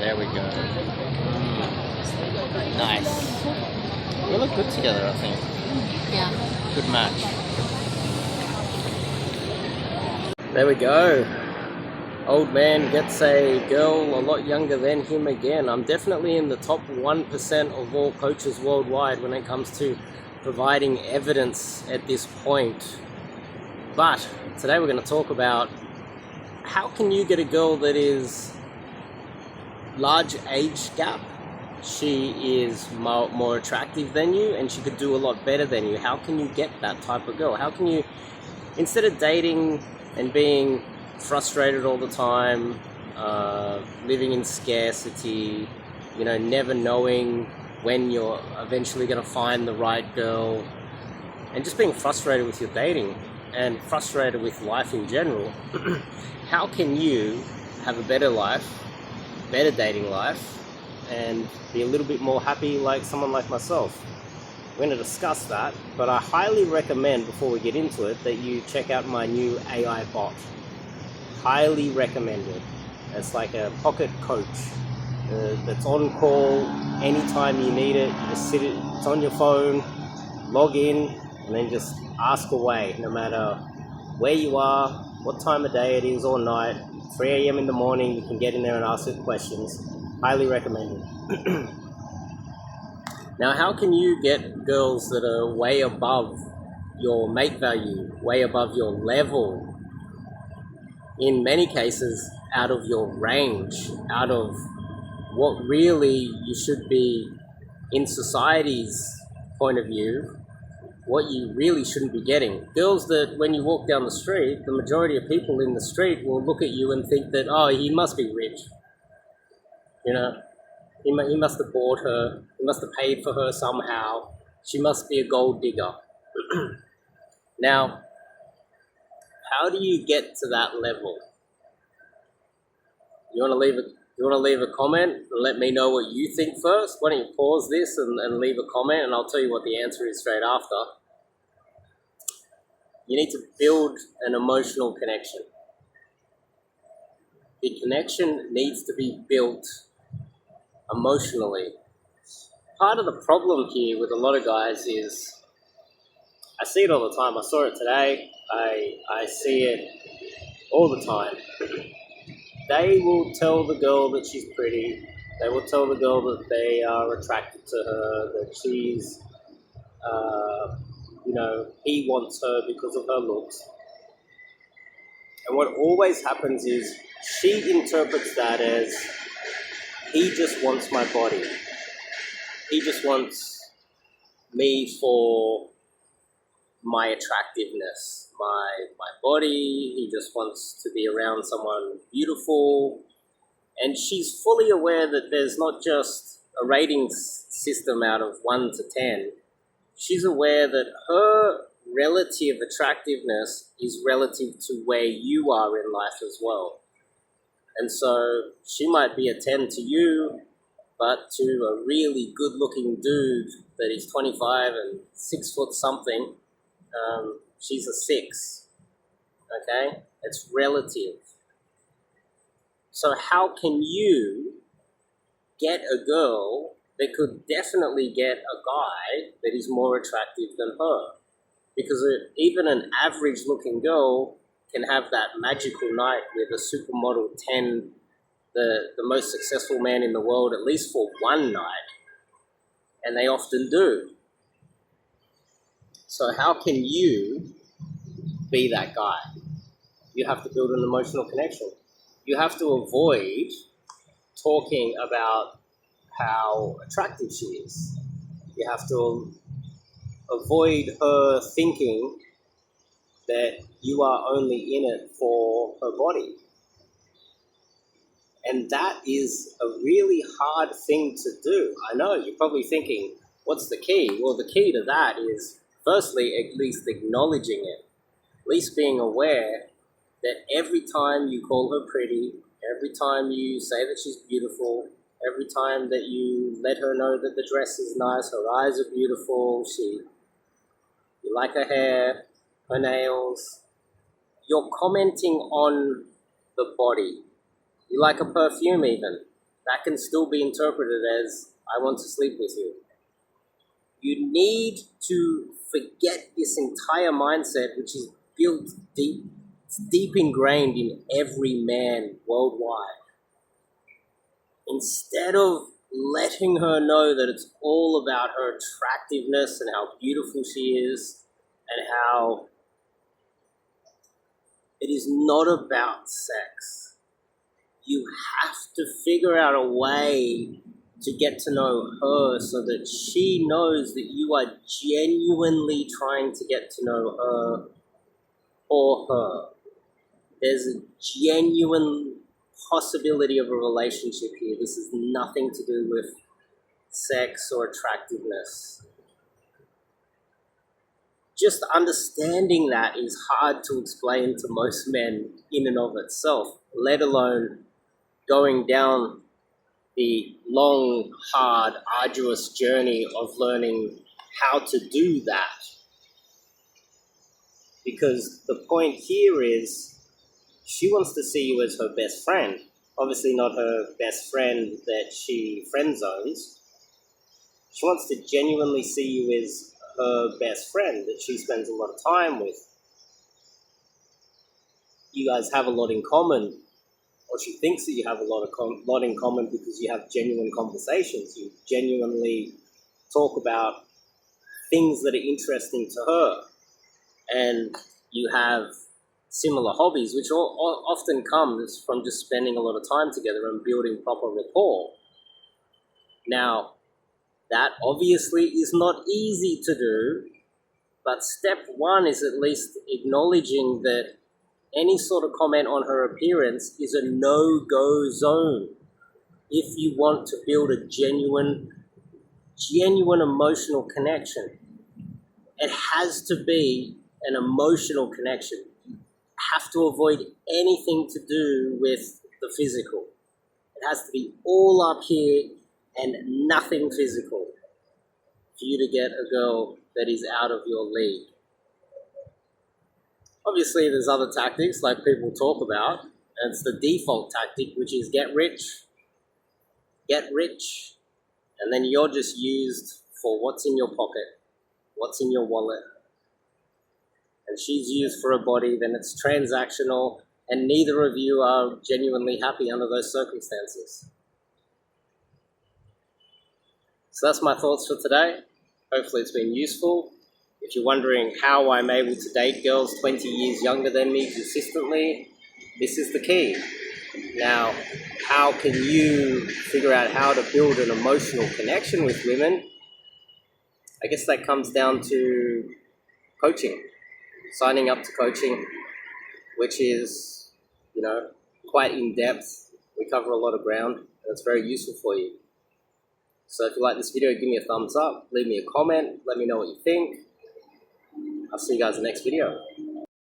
There we go. Nice. We look good together, I think. Yeah. Good match. There we go. Old man gets a girl a lot younger than him again. I'm definitely in the top 1% of all coaches worldwide when it comes to providing evidence at this point. But today we're going to talk about how can you get a girl that is large age gap. She is more attractive than you and she could do a lot better than you. How can you get that type of girl? How can you, instead of dating and being frustrated all the time, living in scarcity, never knowing when you're eventually going to find the right girl, and just being frustrated with your dating and frustrated with life in general, how can you have a better life, better dating life, and be a little bit more happy like someone like myself? We're going to discuss that, but I highly recommend, before we get into it, that you check out my new AI bot. Highly recommended. It's like a pocket coach that's on call anytime you need it. You just it's on your phone, log in, and then just ask away, no matter where you are, what time of day it is or night. 3 a.m. in the morning, you can get in there and ask it questions. Highly recommended. Now, how can you get girls that are way above your mate value, way above your level, in many cases out of your range, out of what really you should be in society's point of view, what you really shouldn't be getting? Girls that when you walk down the street, the majority of people in the street will look at you and think that, oh, he must be rich. He must have bought her, he must have paid for her somehow, she must be a gold digger. Now, how do you get to that level? You want to leave a comment and let me know what you think first? Why don't you pause this and leave a comment, and I'll tell you what the answer is straight after. You need to build an emotional connection. The connection needs to be built emotionally. Part of the problem here with a lot of guys is, I see it all the time. I saw it today. I see it all the time. They will tell the girl that she's pretty. They will tell the girl that they are attracted to her, that she's, he wants her because of her looks. And what always happens is she interprets that as, he just wants my body. He just wants me for my attractiveness, my body. He just wants to be around someone beautiful. And she's fully aware that there's not just a rating system out of 1 to 10. She's aware that her relative attractiveness is relative to where you are in life as well. And so she might be a 10 to you, but to a really good-looking dude that is 25 and 6 foot something, she's a 6. Okay? It's relative. So how can you get a girl that could definitely get a guy that is more attractive than her? Because even an average-looking girl can have that magical night with a supermodel 10, the most successful man in the world, at least for one night. And they often do. So how can you be that guy? You have to build an emotional connection. You have to avoid talking about how attractive she is. You have to avoid her thinking that you are only in it for her body. And that is a really hard thing to do. I know, you're probably thinking, what's the key? Well, the key to that is, firstly, at least acknowledging it. At least being aware that every time you call her pretty, every time you say that she's beautiful, every time that you let her know that the dress is nice, her eyes are beautiful, you like her hair, her nails, you're commenting on the body. You like a perfume even. that can still be interpreted as, I want to sleep with you. You need to forget this entire mindset, which is built deep, it's deep ingrained in every man worldwide. Instead of letting her know that it's all about her attractiveness and how beautiful she is and how it is not about sex, you have to figure out a way to get to know her so that she knows that you are genuinely trying to get to know her or her. There's a genuine possibility of a relationship here. This has nothing to do with sex or attractiveness. Just understanding that is hard to explain to most men in and of itself, let alone going down the long, hard, arduous journey of learning how to do that. Because the point here is she wants to see you as her best friend. Obviously not her best friend that she friend zones. She wants to genuinely see you as her best friend that she spends a lot of time with. You guys have a lot in common, or she thinks that you have a lot in common because you have genuine conversations. You genuinely talk about things that are interesting to her, and you have similar hobbies, which often comes from just spending a lot of time together and building proper rapport. Now, that obviously is not easy to do, but step one is at least acknowledging that any sort of comment on her appearance is a no-go zone. If you want to build a genuine emotional connection, it has to be an emotional connection. You have to avoid anything to do with the physical. It has to be all up here and nothing physical for you to get a girl that is out of your league. Obviously, there's other tactics like people talk about, and it's the default tactic, which is get rich, and then you're just used for what's in your pocket, what's in your wallet, and she's used for a body, then it's transactional, and neither of you are genuinely happy under those circumstances. So that's my thoughts for today. Hopefully it's been useful. If you're wondering how I'm able to date girls 20 years younger than me consistently, this is the key. Now, how can you figure out how to build an emotional connection with women? I guess that comes down to coaching, signing up to coaching, which is, quite in-depth. We cover a lot of ground, and it's very useful for you. So if you like this video, give me a thumbs up, leave me a comment, let me know what you think. I'll see you guys in the next video.